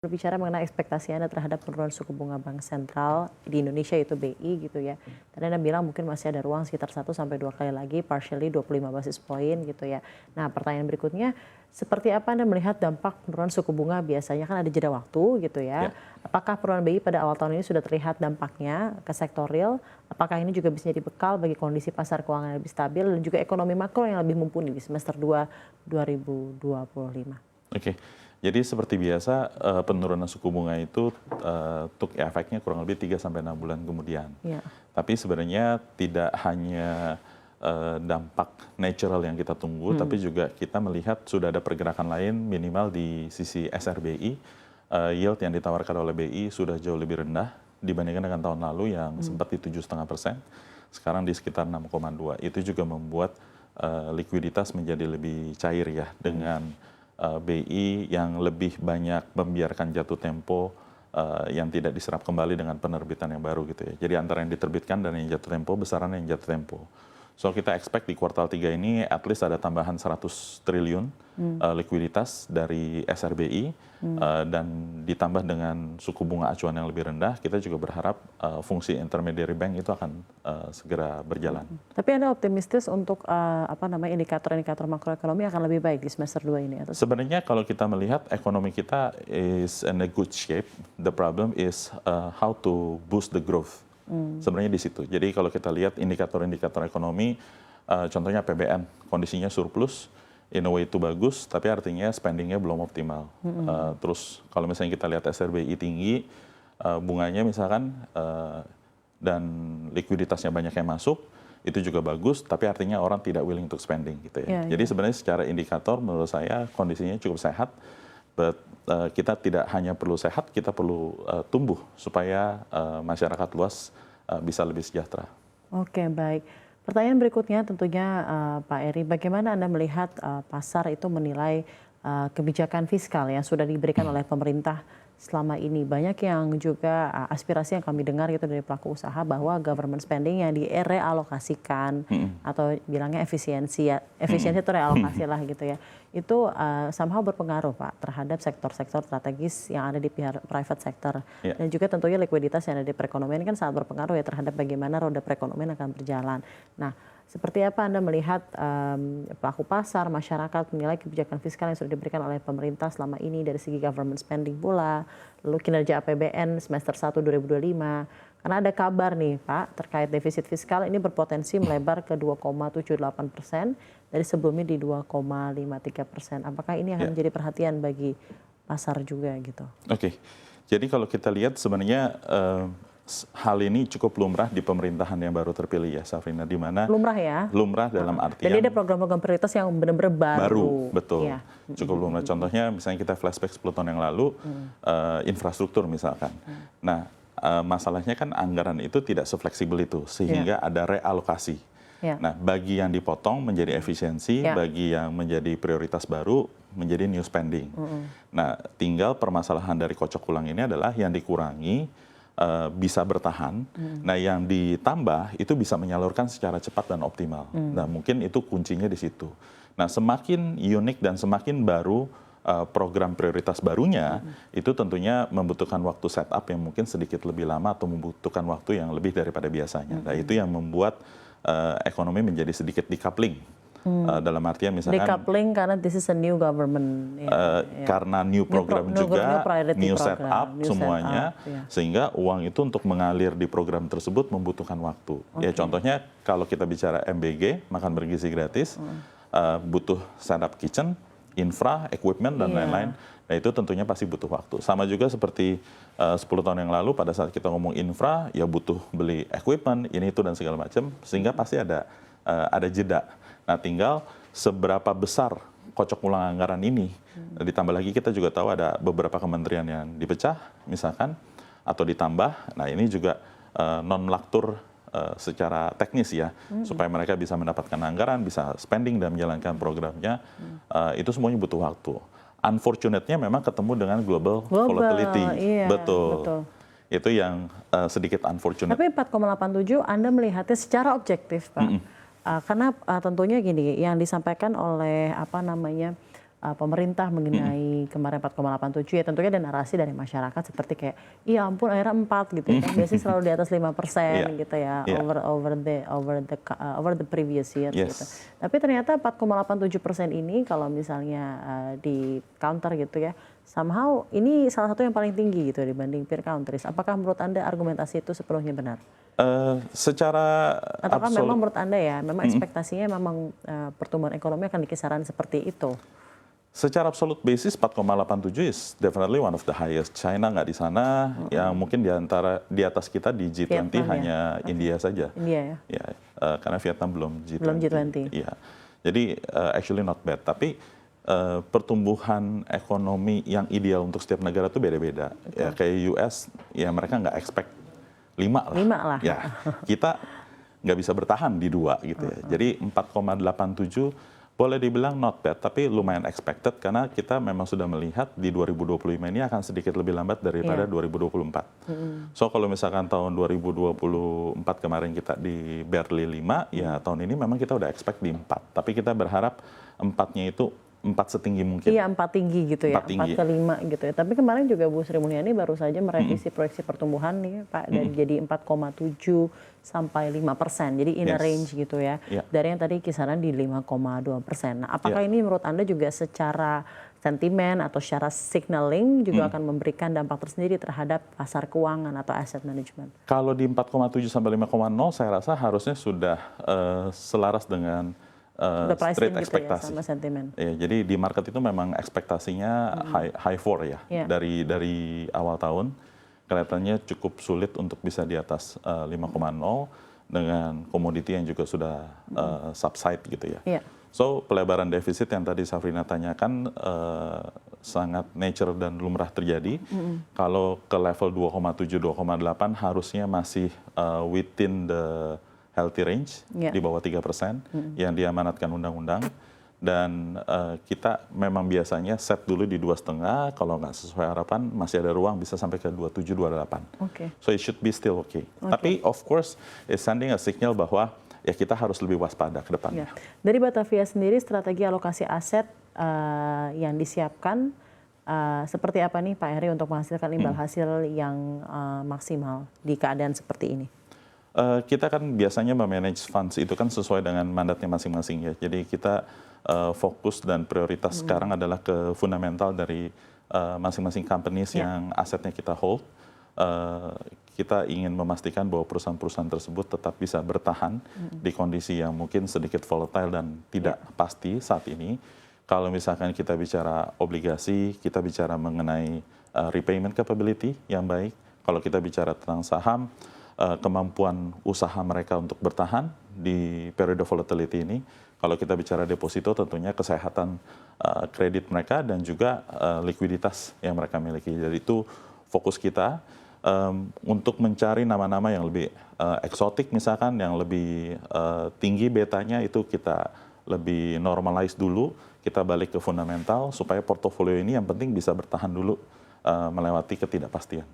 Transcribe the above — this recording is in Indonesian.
Berbicara mengenai ekspektasi Anda terhadap penurunan suku bunga bank sentral di Indonesia yaitu BI gitu ya. Tadi Anda bilang mungkin masih ada ruang sekitar 1 sampai 2 kali lagi, partially 25 basis point gitu ya. Nah, pertanyaan berikutnya, seperti apa Anda melihat dampak penurunan suku bunga? Biasanya kan ada jeda waktu gitu ya. Apakah penurunan BI pada awal tahun ini sudah terlihat dampaknya ke sektor real? Apakah ini juga bisa jadi bekal bagi kondisi pasar keuangan yang lebih stabil dan juga ekonomi makro yang lebih mumpuni di semester 2 2025? Oke. Jadi seperti biasa penurunan suku bunga itu untuk efeknya kurang lebih 3 sampai 6 bulan kemudian. Tapi sebenarnya tidak hanya dampak natural yang kita tunggu, tapi juga kita melihat sudah ada pergerakan lain minimal di sisi SRBI. Yield yang ditawarkan oleh BI sudah jauh lebih rendah dibandingkan dengan tahun lalu yang sempat di 7,5%, sekarang di sekitar 6,2. Itu juga membuat likuiditas menjadi lebih cair ya dengan BI yang lebih banyak membiarkan jatuh tempo yang tidak diserap kembali dengan penerbitan yang baru gitu ya. Jadi antara yang diterbitkan dan yang jatuh tempo, besaran yang jatuh tempo. So kita expect di kuartal 3 ini at least ada tambahan 100 triliun likuiditas dari SRBI dan ditambah dengan suku bunga acuan yang lebih rendah, kita juga berharap fungsi intermediary bank itu akan segera berjalan. Tapi Anda optimistis untuk indikator-indikator makroekonomi akan lebih baik di semester 2 ini? Atau? Sebenarnya kalau kita melihat ekonomi kita is in a good shape, the problem is how to boost the growth. Sebenarnya di situ. Jadi kalau kita lihat indikator-indikator ekonomi, contohnya PBN, kondisinya surplus, in a way itu bagus, tapi artinya spendingnya belum optimal. Terus kalau misalnya kita lihat SRBI tinggi, bunganya misalkan, dan likuiditasnya banyak yang masuk, itu juga bagus, tapi artinya orang tidak willing untuk spending gitu ya. Jadi sebenarnya secara indikator menurut saya kondisinya cukup sehat. But kita tidak hanya perlu sehat, kita perlu tumbuh supaya masyarakat luas bisa lebih sejahtera. Oke, baik. Pertanyaan berikutnya tentunya Pak Eri, bagaimana Anda melihat pasar itu menilai kebijakan fiskal yang sudah diberikan oleh pemerintah selama ini? Banyak yang juga aspirasi yang kami dengar gitu dari pelaku usaha bahwa government spending yang direalokasikan atau bilangnya efisiensi itu realokasi lah gitu ya. Itu somehow berpengaruh Pak terhadap sektor-sektor strategis yang ada di pihak private sector. Dan juga tentunya likuiditas yang ada di perekonomian kan sangat berpengaruh ya terhadap bagaimana roda perekonomian akan berjalan. Nah, seperti apa Anda melihat pelaku pasar, masyarakat menilai kebijakan fiskal yang sudah diberikan oleh pemerintah selama ini dari segi government spending pula, lalu kinerja APBN semester 1 2025. Karena ada kabar nih Pak terkait defisit fiskal ini berpotensi melebar ke 2,78% dari sebelumnya di 2,53%. Apakah ini akan menjadi perhatian bagi pasar juga gitu? Oke, jadi kalau kita lihat sebenarnya hal ini cukup lumrah di pemerintahan yang baru terpilih ya, Safrina, di mana lumrah ya? Lumrah dalam artian. Jadi ada program-program prioritas yang benar-benar baru. Betul. Ya. Cukup lumrah. Contohnya misalnya kita flashback 10 tahun yang lalu, infrastruktur misalkan. Nah, masalahnya kan anggaran itu tidak sefleksibel itu, sehingga ada realokasi. Nah, bagi yang dipotong menjadi efisiensi, bagi yang menjadi prioritas baru menjadi new spending. Nah, tinggal permasalahan dari kocok ulang ini adalah yang dikurangi bisa bertahan, nah yang ditambah itu bisa menyalurkan secara cepat dan optimal. Nah mungkin itu kuncinya di situ. Nah semakin unik dan semakin baru program prioritas barunya, itu tentunya membutuhkan waktu setup yang mungkin sedikit lebih lama atau membutuhkan waktu yang lebih daripada biasanya. Nah itu yang membuat ekonomi menjadi sedikit decoupling. Dalam artian misalkan decoupling karena this is a new government karena new program juga new setup semuanya sehingga uang itu untuk mengalir di program tersebut membutuhkan waktu. Ya contohnya kalau kita bicara MBG makan bergizi gratis butuh setup kitchen, infra, equipment dan lain-lain. Nah itu tentunya pasti butuh waktu. Sama juga seperti 10 tahun yang lalu pada saat kita ngomong infra ya butuh beli equipment ini itu dan segala macam sehingga pasti ada jeda. Nah tinggal seberapa besar kocok ulang anggaran ini, ditambah lagi kita juga tahu ada beberapa kementerian yang dipecah misalkan, atau ditambah, nah ini juga non-laktur secara teknis ya, supaya mereka bisa mendapatkan anggaran, bisa spending dan menjalankan programnya, itu semuanya butuh waktu. Unfortunate-nya memang ketemu dengan global volatility, betul. Itu yang sedikit unfortunate. Tapi 4,87 Anda melihatnya secara objektif Pak? Karena tentunya gini, yang disampaikan oleh pemerintah mengenai kemarin 4,87 ya tentunya ada narasi dari masyarakat seperti kayak iya ampun akhirnya 4 gitu ya kan biasanya selalu di atas 5% gitu ya over the previous year gitu. Tapi ternyata 4,87% ini kalau misalnya di counter gitu ya somehow ini salah satu yang paling tinggi gitu dibanding peer countries. Apakah menurut Anda argumentasi itu sepenuhnya benar? Secara ataukah memang menurut Anda ya memang ekspektasinya memang pertumbuhan ekonomi akan di kisaran seperti itu? Secara absolute basis 4,87 is definitely one of the highest. China nggak di sana, yang mungkin di atas kita di G20 Vietnam, hanya India saja. India ya. Ya, karena Vietnam belum G20. Belum G20. Iya. Jadi actually not bad. Tapi pertumbuhan ekonomi yang ideal untuk setiap negara itu beda-beda. Ya kayak US, ya mereka nggak expect 5 lah. 5 lah. Ya, kita nggak bisa bertahan di 2 gitu ya. Jadi 4,87 boleh dibilang not bad, tapi lumayan expected karena kita memang sudah melihat di 2025 ini akan sedikit lebih lambat daripada 2024. So kalau misalkan tahun 2024 kemarin kita di barely 5, ya tahun ini memang kita udah expect di 4. Tapi kita berharap 4-nya itu 4 setinggi mungkin. Iya 4 tinggi gitu ya, 4 ke 5 gitu ya. Tapi kemarin juga Bu Sri Mulyani baru saja merevisi proyeksi pertumbuhan nih Pak, dari jadi 4,7 sampai 5%, jadi in a range gitu ya. Dari yang tadi kisaran di 5,2%. Nah apakah ini menurut Anda juga secara sentimen atau secara signaling juga akan memberikan dampak tersendiri terhadap pasar keuangan atau asset management? Kalau di 4,7 sampai 5,0 saya rasa harusnya sudah selaras dengan straight ekspektasi. Gitu ya, sama sentimen. Ya, jadi di market itu memang ekspektasinya high 4 ya. Dari awal tahun kelihatannya cukup sulit untuk bisa di atas 5,0 dengan komoditi yang juga sudah subside gitu ya. So pelebaran defisit yang tadi Safrina tanyakan sangat nature dan lumrah terjadi. Kalau ke level 2,7, 2,8 harusnya masih within the healthy range di bawah 3% yang diamanatkan undang-undang, dan kita memang biasanya set dulu di 2,5, kalau nggak sesuai harapan masih ada ruang bisa sampai ke 27, 28. So it should be still okay. Tapi of course it's sending a signal bahwa ya kita harus lebih waspada ke depannya. Dari Batavia sendiri strategi alokasi aset yang disiapkan seperti apa nih Pak Heri untuk menghasilkan imbal hasil yang maksimal di keadaan seperti ini? Kita kan biasanya memanage funds itu kan sesuai dengan mandatnya masing-masing ya. Jadi kita fokus dan prioritas sekarang adalah ke fundamental dari masing-masing companies yang asetnya kita hold. Kita ingin memastikan bahwa perusahaan-perusahaan tersebut tetap bisa bertahan di kondisi yang mungkin sedikit volatile dan tidak pasti saat ini. Kalau misalkan kita bicara obligasi, kita bicara mengenai repayment capability yang baik. Kalau kita bicara tentang saham, kemampuan usaha mereka untuk bertahan di periode volatility ini. Kalau kita bicara deposito tentunya kesehatan kredit mereka dan juga likuiditas yang mereka miliki. Jadi itu fokus kita untuk mencari nama-nama yang lebih eksotik misalkan, yang lebih tinggi betanya itu kita lebih normalize dulu, kita balik ke fundamental supaya portofolio ini yang penting bisa bertahan dulu melewati ketidakpastian.